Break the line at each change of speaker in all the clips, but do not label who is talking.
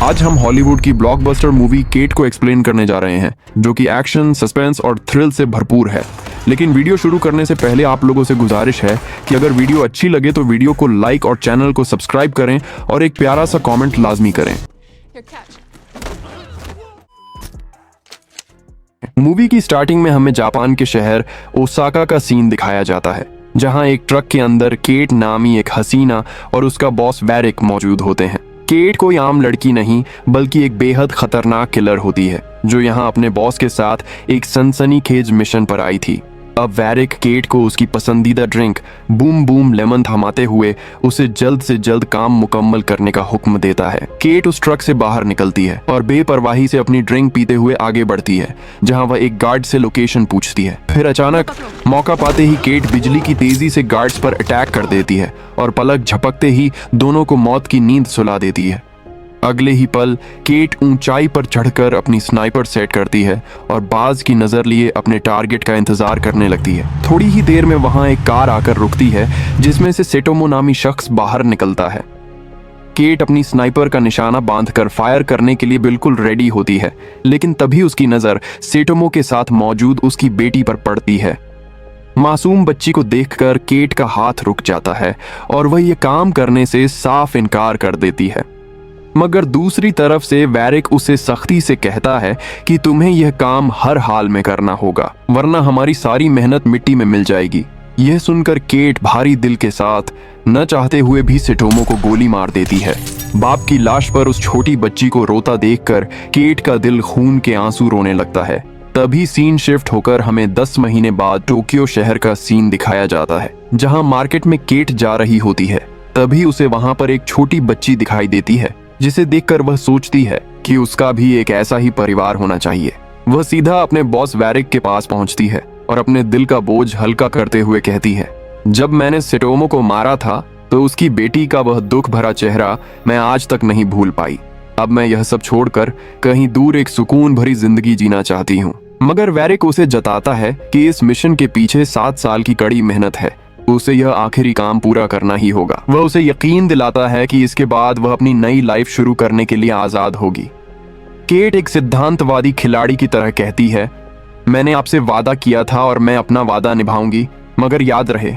आज हम हॉलीवुड की ब्लॉकबस्टर मूवी केट को एक्सप्लेन करने जा रहे हैं, जो कि एक्शन, सस्पेंस और थ्रिल से भरपूर है। लेकिन वीडियो शुरू करने से पहले आप लोगों से गुजारिश है कि अगर वीडियो अच्छी लगे तो वीडियो को लाइक और चैनल को सब्सक्राइब करें और एक प्यारा सा कमेंट लाजमी करें। मूवी की स्टार्टिंग में हमें जापान के शहर ओसाका का सीन दिखाया जाता है, जहां एक ट्रक के अंदर केट नामी एक हसीना और उसका बॉस वैरिक मौजूद होते हैं। केट कोई आम लड़की नहीं बल्कि एक बेहद खतरनाक किलर होती है, जो यहाँ अपने बॉस के साथ एक सनसनीखेज मिशन पर आई थी। अब वैरिक केट को उसकी पसंदीदा ड्रिंक बूम बूम लेमन थमाते हुए उसे जल्द से जल्द काम मुकम्मल करने का हुक्म देता है। केट उस ट्रक से बाहर निकलती है और बेपरवाही से अपनी ड्रिंक पीते हुए आगे बढ़ती है, जहां वह एक गार्ड से लोकेशन पूछती है। फिर अचानक मौका पाते ही केट बिजली की तेजी से गार्ड्स पर अटैक कर देती है और पलक झपकते ही दोनों को मौत की नींद सुला देती है। अगले ही पल केट ऊंचाई पर चढ़कर अपनी स्नाइपर सेट करती है और बाज की नजर लिए अपने टारगेट का इंतजार करने लगती है। थोड़ी ही देर में वहां एक कार आकर रुकती है, जिसमें से सेटोमो नामी शख्स बाहर निकलता है। केट अपनी स्नाइपर का निशाना बांधकर फायर करने के लिए बिल्कुल रेडी होती है, लेकिन तभी उसकी नजर सेटोमो के साथ मौजूद उसकी बेटी पर पड़ती है। मासूम बच्ची को देखकर केट का हाथ रुक जाता है और वह ये काम करने से साफ इनकार कर देती है। मगर दूसरी तरफ से वैरिक उसे सख्ती से कहता है कि तुम्हें यह काम हर हाल में करना होगा, वरना हमारी सारी मेहनत मिट्टी में मिल जाएगी। यह सुनकर केट भारी दिल के साथ न चाहते हुए भी सेटोमो को गोली मार देती है। बाप की लाश पर उस छोटी बच्ची को रोता देखकर केट का दिल खून के आंसू रोने लगता है। तभी सीन शिफ्ट होकर हमें 10 महीने बाद टोक्यो शहर का सीन दिखाया जाता है, जहां मार्केट में केट जा रही होती है। तभी उसे वहां पर एक छोटी बच्ची दिखाई देती है, जिसे देखकर वह सोचती है कि उसका भी एक ऐसा ही परिवार होना चाहिए। वह सीधा अपने बॉस वैरिक के पास पहुंचती है और अपने दिल का बोझ हल्का करते हुए कहती है, जब मैंने सेटोमो को मारा था तो उसकी बेटी का वह दुख भरा चेहरा मैं आज तक नहीं भूल पाई। अब मैं यह सब छोड़कर कहीं दूर एक सुकून भरी जिंदगी जीना चाहती हूँ। मगर वैरिक उसे जताता है कि इस मिशन के पीछे 7 साल की कड़ी मेहनत है, उसे यह आखिरी काम पूरा करना ही होगा। वह उसे यकीन दिलाता है कि इसके बाद वह अपनी नई लाइफ शुरू करने के लिए आजाद होगी। केट एक सिद्धांतवादी खिलाड़ी की तरह कहती है, मैंने आपसे वादा किया था और मैं अपना वादा निभाऊंगी, मगर याद रहे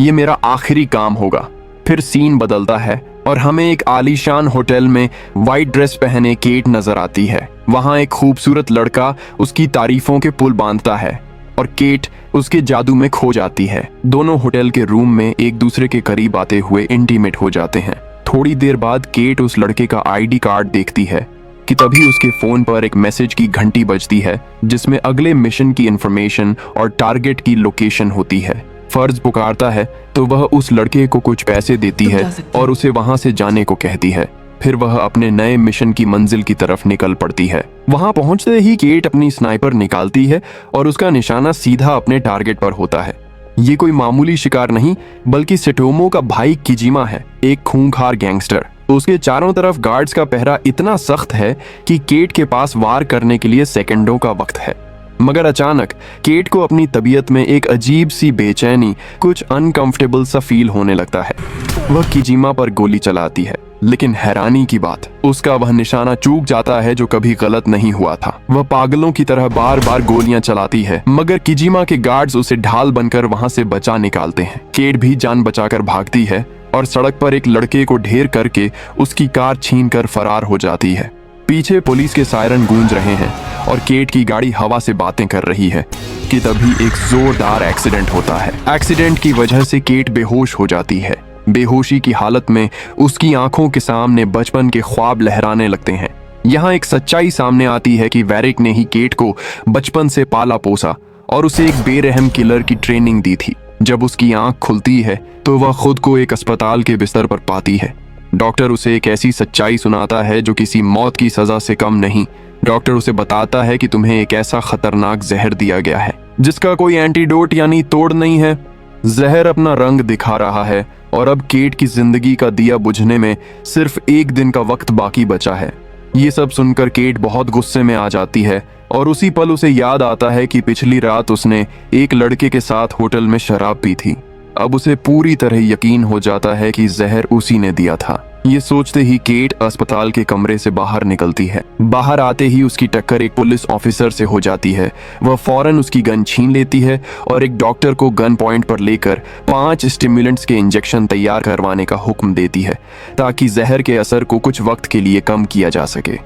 ये मेरा आखिरी काम होगा। फिर सीन बदलता है और हमें एक आलीशान होटल में व्हाइट ड्रेस पहने केट नजर आती है। वहां एक खूबसूरत लड़का उसकी तारीफों के पुल बांधता है और केट उसके जादू में खो जाती है। दोनों होटल के रूम में एक दूसरे के करीब आते हुए इंटीमेट हो जाते हैं। थोड़ी देर बाद केट उस लड़के का आईडी कार्ड देखती है कि तभी उसके फोन पर एक मैसेज की घंटी बजती है, जिसमें अगले मिशन की इंफॉर्मेशन और टारगेट की लोकेशन होती है। फर्ज पुकारता है तो वह उस लड़के को कुछ पैसे देती है और उसे वहां से जाने को कहती है। फिर वह अपने नए मिशन की मंजिल की तरफ निकल पड़ती है। वहां पहुंचते ही केट अपनी स्नाइपर निकालती है और उसका निशाना सीधा अपने टारगेट पर होता है। ये कोई मामूली शिकार नहीं बल्कि सेटोमो का भाई किजिमा है, एक खूंखार गैंगस्टर। उसके चारों तरफ गार्ड्स का पहरा इतना सख्त है कि केट के पास वार करने के लिए सेकंडों का वक्त है। मगर अचानक केट को अपनी तबीयत में एक अजीब सी बेचैनी, कुछ अनकंफर्टेबल सा फील होने लगता है। वह किजिमा पर गोली चलाती है, लेकिन हैरानी की बात, उसका वह निशाना चूक जाता है जो कभी गलत नहीं हुआ था। वह पागलों की तरह बार बार गोलियां चलाती है, मगर किजिमा के गार्ड्स उसे ढाल बनकर वहां से बचा निकालते हैं। केट भी जान बचाकर भागती है और सड़क पर एक लड़के को ढेर करके उसकी कार छीनकर फरार हो जाती है। पीछे पुलिस के सायरन गूंज रहे हैं और केट की गाड़ी हवा से बातें कर रही है कि तभी एक जोरदार एक्सीडेंट होता है। एक्सीडेंट की वजह से केट बेहोश हो जाती है। बेहोशी की हालत में उसकी आंखों के सामने बचपन के ख्वाब लहराने लगते हैं। यहाँ एक सच्चाई सामने आती है कि वैरिक ने ही केट को बचपन से पाला पोसा और उसे एक बेरहम किलर की ट्रेनिंग दी थी। जब उसकी आंख खुलती है तो वह खुद को एक अस्पताल के बिस्तर पर पाती है। डॉक्टर उसे एक ऐसी सच्चाई सुनाता है जो किसी मौत की सजा से कम नहीं। डॉक्टर उसे बताता है कि तुम्हें एक ऐसा खतरनाक जहर दिया गया है जिसका कोई एंटीडोट यानी तोड़ नहीं है। जहर अपना रंग दिखा रहा है और अब केट की जिंदगी का दिया बुझने में सिर्फ 1 दिन का वक्त बाकी बचा है। ये सब सुनकर केट बहुत गुस्से में आ जाती है और उसी पल उसे याद आता है कि पिछली रात उसने एक लड़के के साथ होटल में शराब पी थी। अब उसे पूरी तरह यकीन हो जाता है कि जहर उसी ने दिया था। ये सोचते ही केट अस्पताल के कमरे से बाहर निकलती है। बाहर आते ही उसकी टक्कर एक पुलिस ऑफिसर से हो जाती है। वह फौरन उसकी गन छीन लेती है और एक डॉक्टर को गन पॉइंट पर लेकर 5 स्टिमुलेंट्स के इंजेक्शन तैयार करवाने का हुक्म देती है ताकि जहर के असर को कुछ वक्त के लिए कम किया जा सके।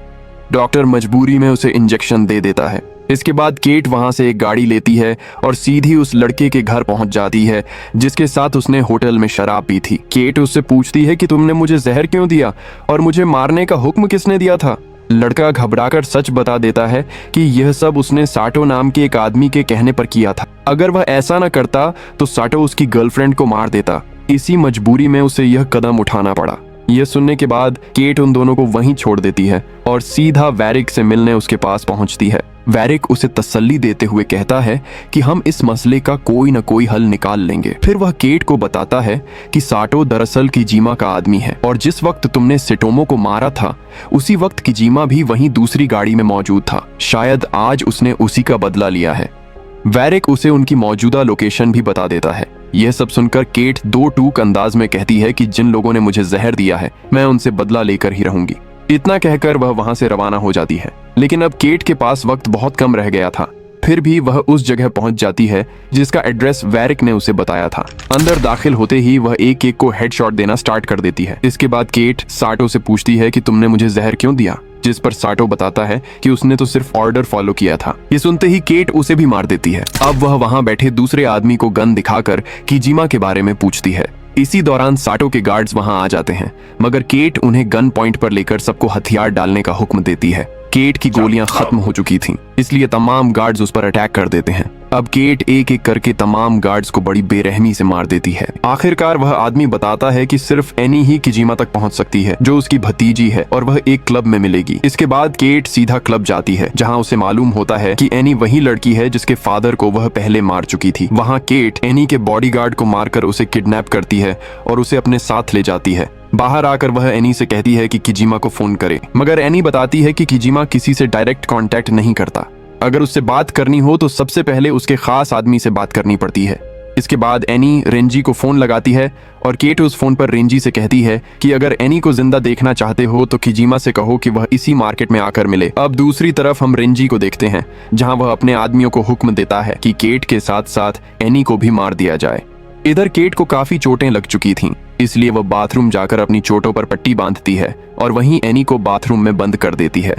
डॉक्टर मजबूरी में उसे इंजेक्शन दे देता है। इसके बाद केट वहां से एक गाड़ी लेती है और सीधी उस लड़के के घर पहुंच जाती है जिसके साथ उसने होटल में शराब पी थी। केट उससे पूछती है कि तुमने मुझे जहर क्यों दिया और मुझे मारने का हुक्म किसने दिया था। लड़का घबराकर सच बता देता है कि यह सब उसने साटो नाम के एक आदमी के कहने पर किया था। अगर वह ऐसा न करता तो साटो उसकी गर्लफ्रेंड को मार देता। इसी मजबूरी में उसे यह कदम उठाना पड़ा। यह सुनने के बाद केट उन दोनों को वहीं छोड़ देती है और सीधा वैरिक से मिलने उसके पास पहुंचती है। वैरिक उसे तसल्ली देते हुए कहता है कि हम इस मसले का कोई न कोई हल निकाल लेंगे। फिर वह केट को बताता है कि साटो दरअसल किजीमा का आदमी है और जिस वक्त तुमने सिटोमो को मारा था उसी वक्त किजीमा भी वहीं दूसरी गाड़ी में मौजूद था। शायद आज उसने उसी का बदला लिया है। वैरिक उसे उनकी मौजूदा लोकेशन भी बता देता है। यह सब सुनकर केट दो टूक अंदाज में कहती है कि जिन लोगों ने मुझे जहर दिया है मैं उनसे बदला लेकर ही रहूंगी। इतना कहकर वह वहां से रवाना हो जाती है। लेकिन अब केट के पास वक्त बहुत कम रह गया था। फिर भी वह उस जगह पहुंच जाती है जिसका एड्रेस वैरिक ने उसे बताया था। अंदर दाखिल होते ही वह एक एक को हेडशॉट देना स्टार्ट कर देती है। इसके बाद केट साटो से पूछती है कि तुमने मुझे जहर क्यों दिया, जिस पर साटो बताता है कि उसने तो सिर्फ ऑर्डर फॉलो किया था। ये सुनते ही केट उसे भी मार देती है। अब वह वहां बैठे दूसरे आदमी को गन दिखाकर किजीमा के बारे में पूछती है। इसी दौरान साटो के गार्ड्स वहां आ जाते हैं मगर केट उन्हें गन पॉइंट पर लेकर सबको हथियार डालने का हुक्म देती है। केट की गोलियां खत्म हो चुकी थीं, इसलिए तमाम गार्ड्स उस पर अटैक कर देते हैं। अब केट एक एक करके तमाम गार्ड्स को बड़ी बेरहमी से मार देती है। आखिरकार वह आदमी बताता है कि सिर्फ एनी ही किजीमा तक पहुंच सकती है जो उसकी भतीजी है और वह एक क्लब में मिलेगी। इसके बाद केट सीधा क्लब जाती है जहां उसे मालूम होता है कि एनी वही लड़की है जिसके फादर को वह पहले मार चुकी थी। वहां केट एनी के बॉडीगार्ड को मारकर उसे किडनैप करती है और उसे अपने साथ ले जाती है। बाहर आकर वह एनी से कहती है कि किजीमा को फोन करे, मगर एनी बताती है कि किजीमा किसी से डायरेक्ट कांटेक्ट नहीं करता। अगर उससे बात करनी हो तो सबसे पहले उसके खास आदमी से बात करनी पड़ती है। इसके बाद एनी रेंजी को फोन लगाती है और केट उस फोन पर रेंजी से कहती है कि अगर एनी को जिंदा देखना चाहते हो तो किजीमा से कहो कि वह इसी मार्केट में आकर मिले। अब दूसरी तरफ हम रेंजी को देखते हैं जहां वह अपने आदमियों को हुक्म देता है कि केट के साथ साथ एनी को भी मार दिया जाए। इधर केट को काफी चोटें लग चुकी थीं, इसलिए वह बाथरूम जाकर अपनी चोटों पर पट्टी बांधती है और वहीं एनी को बाथरूम में बंद कर देती है।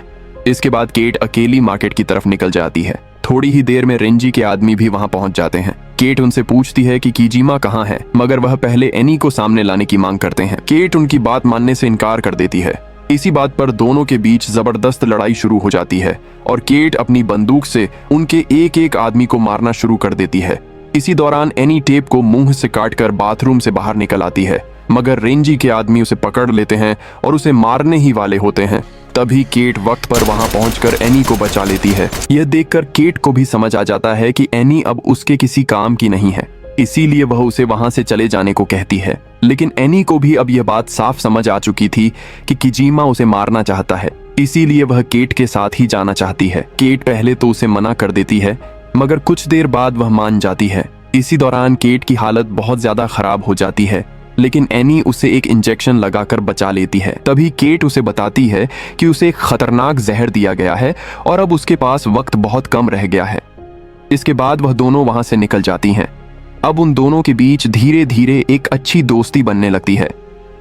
इसके बाद केट अकेली मार्केट की तरफ निकल जाती है। थोड़ी ही देर में रेंजी के आदमी भी वहां पहुंच जाते हैं। केट उनसे पूछती है कि किजीमा कहाँ है, मगर वह पहले एनी को सामने लाने की मांग करते हैं। केट उनकी बात मानने से इनकार कर देती है। इसी बात पर दोनों के बीच जबरदस्त लड़ाई शुरू हो जाती है और केट अपनी बंदूक से उनके एक एक आदमी को मारना शुरू कर देती है। इसी दौरान एनी टेप को मुंह से काटकर बाथरूम से बाहर निकल आती है, मगर रेंजी के आदमी उसे पकड़ लेते हैं और उसे मारने ही वाले होते हैं। तभी केट वक्त पर वहां पहुंचकर एनी को बचा लेती है। यह देखकर केट को भी समझ आ जाता है कि एनी अब उसके किसी काम की नहीं है, इसीलिए वह उसे वहां से चले जाने को कहती है। लेकिन एनी को भी अब यह बात साफ समझ आ चुकी थी कि किजीमा उसे मारना चाहता है, इसीलिए वह केट के साथ ही जाना चाहती है। केट पहले तो उसे मना कर देती है, मगर कुछ देर बाद वह मान जाती है। इसी दौरान केट की हालत बहुत ज्यादा खराब हो जाती है, लेकिन एनी उसे एक इंजेक्शन लगाकर बचा लेती है। तभी केट उसे बताती है कि उसे एक खतरनाक जहर दिया गया है और अब उसके पास वक्त बहुत कम रह गया है। इसके बाद वह दोनों वहां से निकल जाती हैं। अब उन दोनों के बीच धीरे धीरे एक अच्छी दोस्ती बनने लगती है।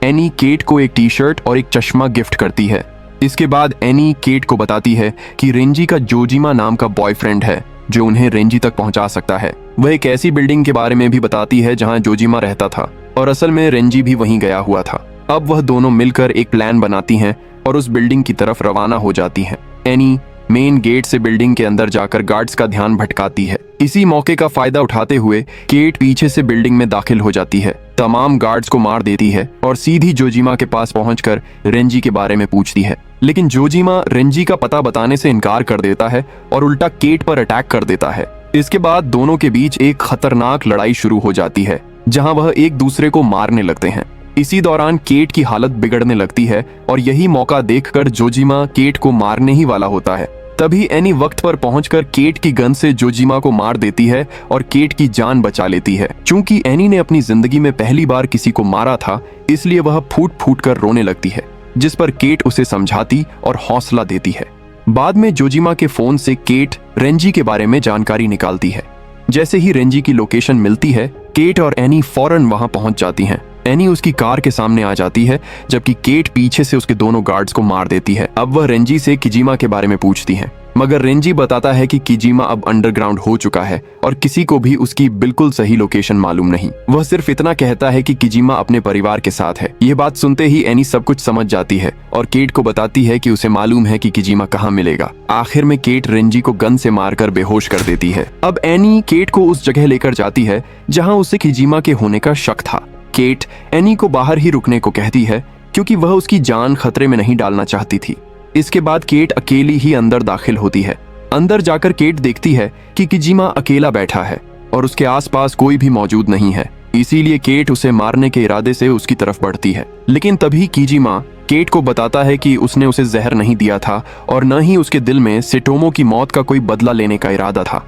एनी केट को एक टी शर्ट और एक चश्मा गिफ्ट करती है। इसके बाद एनी केट को बताती है कि रेंजी का जोजिमा नाम का बॉयफ्रेंड है जो उन्हें रेंजी तक पहुंचा सकता है। वह एक ऐसी बिल्डिंग के बारे में भी बताती है जहां जोजिमा रहता था और असल में रेंजी भी वहीं गया हुआ था। अब वह दोनों मिलकर एक प्लान बनाती हैं और उस बिल्डिंग की तरफ रवाना हो जाती हैं। एनी मेन गेट से बिल्डिंग के अंदर जाकर गार्ड्स का ध्यान भटकाती है। इसी मौके का फायदा उठाते हुए केट पीछे से बिल्डिंग में दाखिल हो जाती है, तमाम गार्ड्स को मार देती है और सीधी जोजिमा के पास पहुंचकर रेंजी के बारे में पूछती है। लेकिन जोजिमा रेंजी का पता बताने से इनकार कर देता है और उल्टा केट पर अटैक कर देता है। इसके बाद दोनों के बीच एक खतरनाक लड़ाई शुरू हो जाती है जहां वह एक दूसरे को मारने लगते हैं। इसी दौरान केट की हालत बिगड़ने लगती है और यही मौका देखकर जोजिमा केट को मारने ही वाला होता है। तभी एनी वक्त पर पहुंचकर केट की गन से जोजिमा को मार देती है और केट की जान बचा लेती है। चूंकि एनी ने अपनी जिंदगी में पहली बार किसी को मारा था, इसलिए वह फूट फूट कर रोने लगती है, जिस पर केट उसे समझाती और हौसला देती है। बाद में जोजिमा के फोन से केट रेंजी के बारे में जानकारी निकालती है। जैसे ही रेंजी की लोकेशन मिलती है, केट और एनी फौरन वहां पहुंच जाती हैं। एनी उसकी कार के सामने आ जाती है, जबकि केट पीछे से उसके दोनों गार्ड्स को मार देती है। अब वह रेंजी से किजिमा के बारे में पूछती है, मगर रेंजी बताता है कि किजिमा अब अंडरग्राउंड हो चुका है और किसी को भी उसकी बिल्कुल सही लोकेशन मालूम नहीं। वह सिर्फ इतना कहता है कि किजिमा अपने परिवार के साथ है। ये बात सुनते ही एनी सब कुछ समझ जाती है और केट को बताती है कि उसे मालूम है कि किजिमा कहाँ मिलेगा। आखिर में केट रेंजी को गन से मारकर बेहोश कर देती है। अब एनी केट को उस जगह लेकर जाती है जहाँ उसे किजिमा के होने का शक था। केट एनी को बाहर ही रुकने को कहती है, क्योंकि वह उसकी जान खतरे में नहीं डालना चाहती थी। इसके बाद केट अकेली ही अंदर दाखिल होती है। अंदर जाकर केट देखती है कि किजिमा अकेला बैठा है और उसके आसपास कोई भी मौजूद नहीं है। इसीलिए केट उसे मारने के इरादे से उसकी तरफ बढ़ती है, लेकिन तभी किजिमा केट को बताता है कि उसने उसे जहर नहीं दिया था और न ही उसके दिल में सेटोमो की मौत का कोई बदला लेने का इरादा था।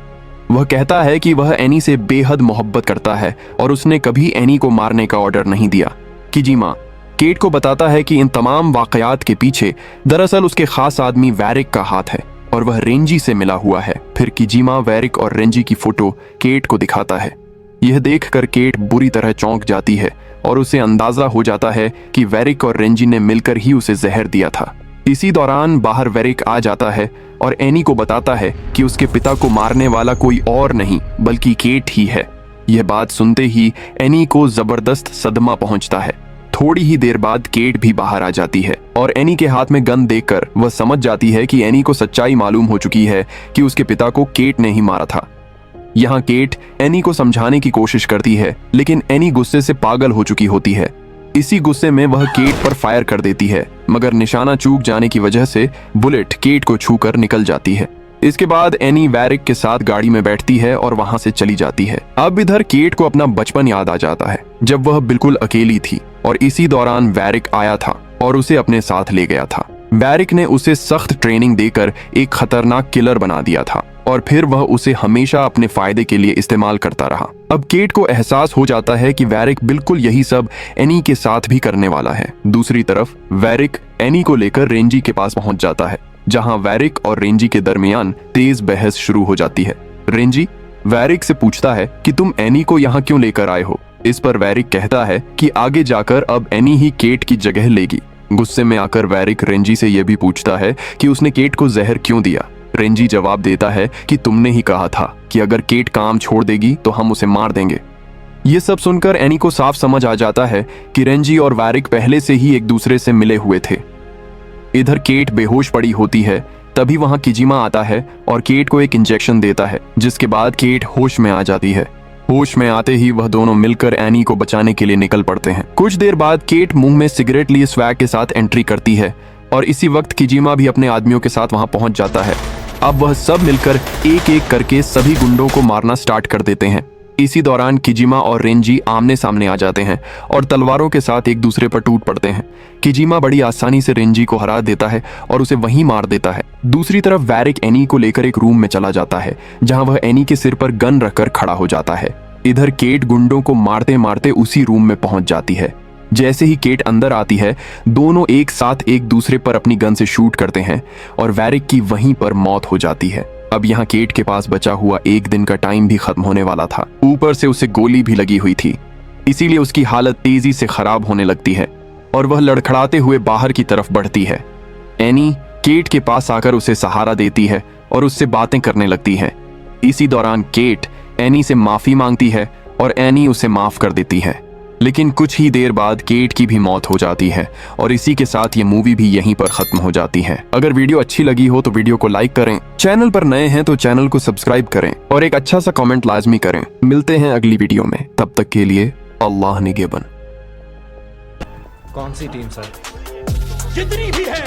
वह कहता है कि वह एनी से बेहद मोहब्बत करता है और उसने कभी एनी को मारने का ऑर्डर नहीं दिया। किजिमा केट को बताता है कि इन तमाम वाकयात के पीछे दरअसल उसके खास आदमी वैरिक का हाथ है और वह रेंजी से मिला हुआ है। फिर किजिमा वैरिक और रेंजी की फोटो केट को दिखाता है। यह देखकर केट बुरी तरह चौंक जाती है और उसे अंदाजा हो जाता है कि वैरिक और रेंजी ने मिलकर ही उसे जहर दिया था। इसी दौरान बाहर वैरिक आ जाता है और एनी को बताता है कि उसके पिता को मारने वाला कोई और नहीं बल्कि केट ही है। यह बात सुनते ही एनी को जबरदस्त सदमा पहुंचता है। थोड़ी ही देर बाद केट भी बाहर आ जाती है और एनी के हाथ में गन देखकर वह समझ जाती है कि एनी को सच्चाई मालूम हो चुकी है कि उसके पिता को केट ने ही मारा था। यहाँ केट एनी को समझाने की कोशिश करती है, लेकिन एनी गुस्से से पागल हो चुकी होती है। इसी गुस्से में वह केट पर फायर कर देती है, मगर निशाना चूक जाने की वजह से बुलेट केट को छूकर निकल जाती है। इसके बाद एनी वैरिक के साथ गाड़ी में बैठती है और वहां से चली जाती है। अब इधर केट को अपना बचपन याद आ जाता है, जब वह बिल्कुल अकेली थी और इसी दौरान वैरिक आया था और उसे अपने साथ ले गया था। वैरिक ने उसे सख्त ट्रेनिंग देकर एक खतरनाक किलर बना दिया था और फिर वह उसे हमेशा अपने फायदे के लिए इस्तेमाल करता रहा। अब केट को एहसास हो जाता है कि वैरिक बिल्कुल यही सब एनी के साथ भी करने वाला है। दूसरी तरफ वैरिक एनी को लेकर रेंजी के पास पहुंच जाता है, जहां वैरिक और रेंजी के दरमियान तेज बहस शुरू हो जाती है। रेंजी वैरिक से पूछता है कि तुम एनी को यहाँ क्यों लेकर आए हो। इस पर वैरिक कहता है कि आगे जाकर अब एनी ही केट की जगह लेगी। गुस्से में आकर वैरिक रेंजी से यह भी पूछता है कि उसने केट को जहर क्यों दिया। रेंजी जवाब देता है कि तुमने ही कहा था कि अगर केट काम छोड़ देगी तो हम उसे मार देंगे। ये सब सुनकर एनी को साफ समझ आ जाता है कि रेंजी और वैरिक पहले से ही एक दूसरे से मिले हुए थे। इधर केट बेहोश पड़ी होती है, तभी वहां किजिमा आता है और केट को एक इंजेक्शन देता है, जिसके बाद केट होश में आ जाती है। होश में आते ही वह दोनों मिलकर एनी को बचाने के लिए निकल पड़ते हैं। कुछ देर बाद केट मुंह में सिगरेट लिए स्वैग के साथ एंट्री करती है और इसी वक्त किजिमा भी अपने आदमियों के साथ वहां पहुंच जाता है। अब वह सब मिलकर एक एक करके सभी गुंडों को मारना स्टार्ट कर देते हैं। इसी दौरान किजिमा और रेंजी आमने सामने आ जाते हैं और तलवारों के साथ एक दूसरे पर टूट पड़ते हैं। किजिमा बड़ी आसानी से रेंजी को हरा देता है और उसे वहीं मार देता है। दूसरी तरफ वैरिक एनी को लेकर एक रूम में चला जाता है, जहां वह एनी के सिर पर गन रखकर खड़ा हो जाता है। इधर केट गुंडों को मारते मारते उसी रूम में पहुंच जाती है। जैसे ही केट अंदर आती है, दोनों एक साथ एक दूसरे पर अपनी गन से शूट करते हैं और वैरिक की वहीं पर मौत हो जाती है। अब यहाँ केट के पास बचा हुआ एक दिन का टाइम भी खत्म होने वाला था। ऊपर से उसे गोली भी लगी हुई थी, इसीलिए उसकी हालत तेजी से खराब होने लगती है और वह लड़खड़ाते हुए बाहर की तरफ बढ़ती है। एनी केट के पास आकर उसे सहारा देती है और उससे बातें करने लगती है। इसी दौरान केट एनी से माफी मांगती है और एनी उसे माफ कर देती है। लेकिन कुछ ही देर बाद केट की भी मौत हो जाती है और इसी के साथ ये मूवी भी यहीं पर खत्म हो जाती है। अगर वीडियो अच्छी लगी हो तो वीडियो को लाइक करें, चैनल पर नए हैं तो चैनल को सब्सक्राइब करें और एक अच्छा सा कमेंट लाजमी करें। मिलते हैं अगली वीडियो में, तब तक के लिए अल्लाह निगहबान।
कौन सी टीम सर?
जितनी भी है